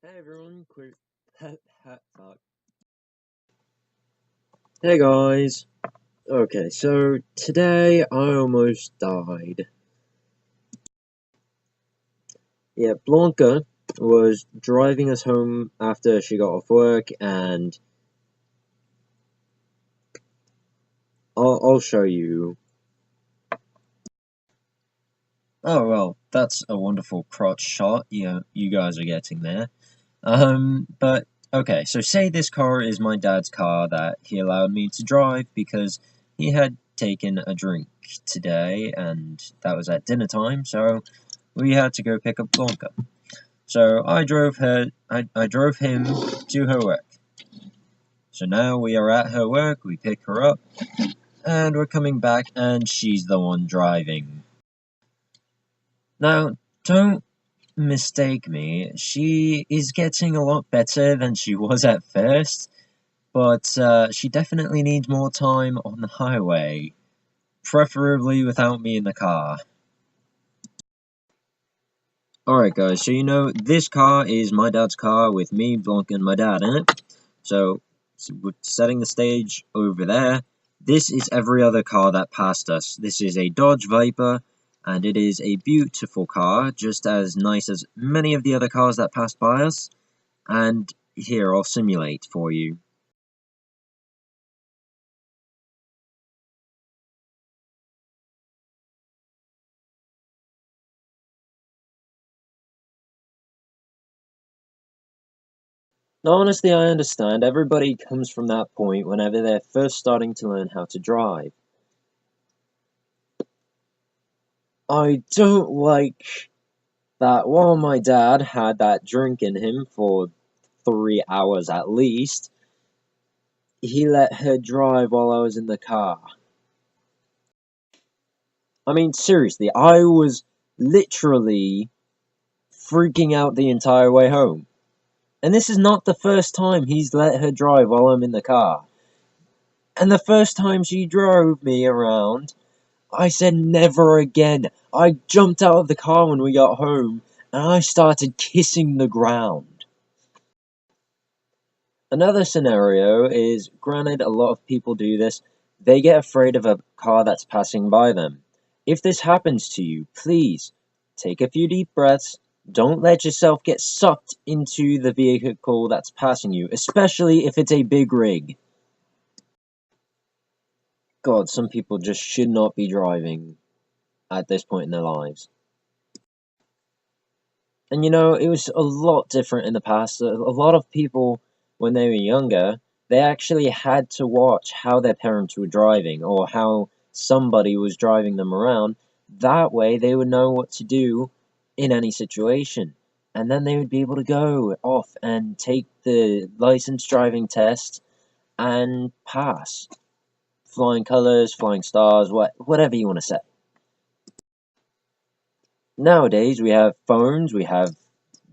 Hey everyone, quick fuck. Hey guys. Okay, so today I almost died. Yeah, Blanca was driving us home after she got off work, and I'll show you. Oh well, that's a wonderful crotch shot you guys are getting there. But okay, so say this car is my dad's car that he allowed me to drive because he had taken a drink today, and that was at dinner time, so we had to go pick up Blanca. So I drove him to her work. So now we are at her work, we pick her up, and we're coming back, and she's the one driving. Now, don't mistake me, she is getting a lot better than she was at first, but she definitely needs more time on the highway, preferably without me in the car. Alright guys, so this car is my dad's car with me, Blanca, and my dad in it. So we're setting the stage over there. This is every other car that passed us. This is a Dodge Viper, and it is a beautiful car, just as nice as many of the other cars that passed by us. And here, I'll simulate for you. Now, honestly, I understand. Everybody comes from that point whenever they're first starting to learn how to drive. I don't like that while my dad had that drink in him for 3 hours at least, he let her drive while I was in the car. I mean, seriously, I was literally freaking out the entire way home. And this is not the first time he's let her drive while I'm in the car. And the first time she drove me around, I said never again. I jumped out of the car when we got home, and I started kissing the ground. Another scenario is, granted a lot of people do this, they get afraid of a car that's passing by them. If this happens to you, please take a few deep breaths. Don't let yourself get sucked into the vehicle that's passing you, especially if it's a big rig. God, some people just should not be driving at this point in their lives. And it was a lot different in the past. A lot of people, when they were younger, they actually had to watch how their parents were driving or how somebody was driving them around. That way, they would know what to do in any situation. And then they would be able to go off and take the license driving test and pass. Flying colors, flying stars, whatever you want to say. Nowadays, we have phones, we have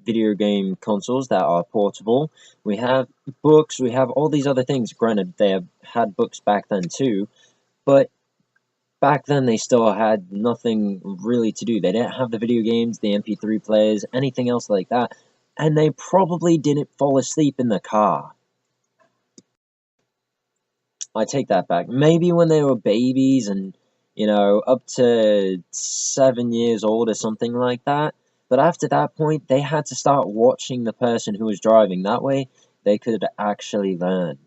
video game consoles that are portable, we have books, we have all these other things. Granted, they have had books back then too, but back then they still had nothing really to do. They didn't have the video games, the MP3 players, anything else like that, and they probably didn't fall asleep in the car. I take that back. Maybe when they were babies and, up to 7 years old or something like that. But after that point, they had to start watching the person who was driving. That way, they could actually learn.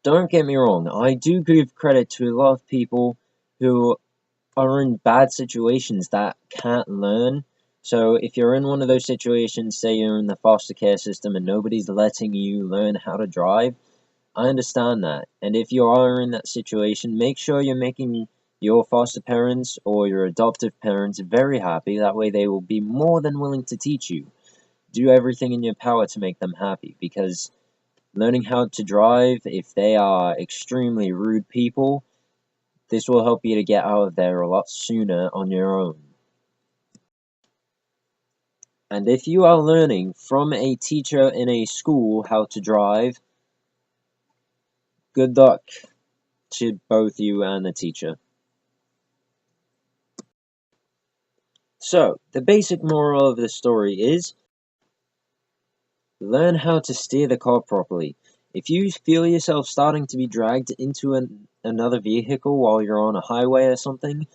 Don't get me wrong, I do give credit to a lot of people who are in bad situations that can't learn. So if you're in one of those situations, say you're in the foster care system and nobody's letting you learn how to drive, I understand that, and if you are in that situation, make sure you're making your foster parents or your adoptive parents very happy. That way they will be more than willing to teach you. Do everything in your power to make them happy, because learning how to drive, if they are extremely rude people, this will help you to get out of there a lot sooner on your own. And if you are learning from a teacher in a school how to drive, good luck to both you and the teacher. So, the basic moral of the story is learn how to steer the car properly. If you feel yourself starting to be dragged into another vehicle while you're on a highway or something,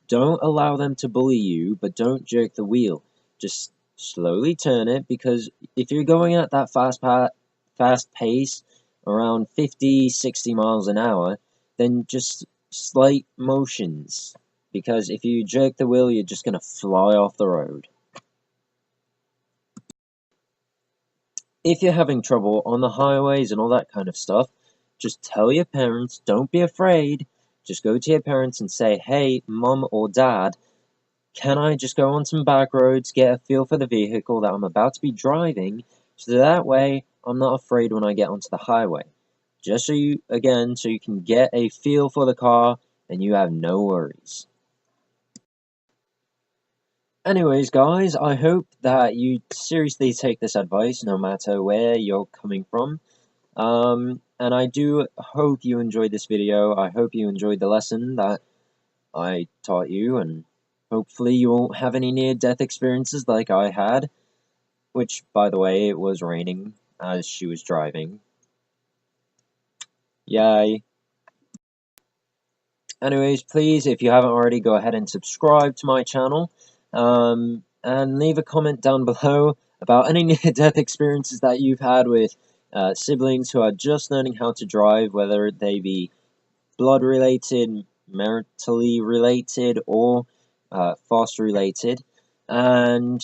don't allow them to bully you, but don't jerk the wheel. Just slowly turn it, because if you're going at that fast pace, around 50, 60 miles an hour, then just slight motions. Because if you jerk the wheel, you're just going to fly off the road. If you're having trouble on the highways and all that kind of stuff, just tell your parents, don't be afraid. Just go to your parents and say, hey, mom or dad, can I just go on some back roads, get a feel for the vehicle that I'm about to be driving, so that way I'm not afraid when I get onto the highway. Just so you can get a feel for the car and you have no worries. Anyways, guys, I hope that you seriously take this advice no matter where you're coming from. And I do hope you enjoyed this video. I hope you enjoyed the lesson that I taught you, and hopefully you won't have any near-death experiences like I had. Which, by the way, it was raining as she was driving. Yay. Anyways, please, if you haven't already, go ahead and subscribe to my channel. And leave a comment down below about any near-death experiences that you've had with siblings who are just learning how to drive, whether they be blood-related, maritally related, or foster-related. And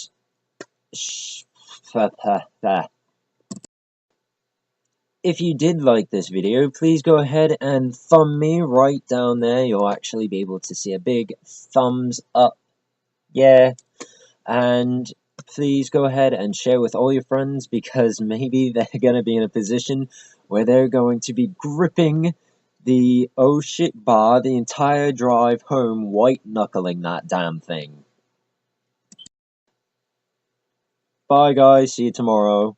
if you did like this video, please go ahead and thumb me right down there. You'll actually be able to see a big thumbs up. Yeah. And please go ahead and share with all your friends, because maybe they're going to be in a position where they're going to be gripping the oh shit bar the entire drive home, white knuckling that damn thing. Bye guys, see you tomorrow.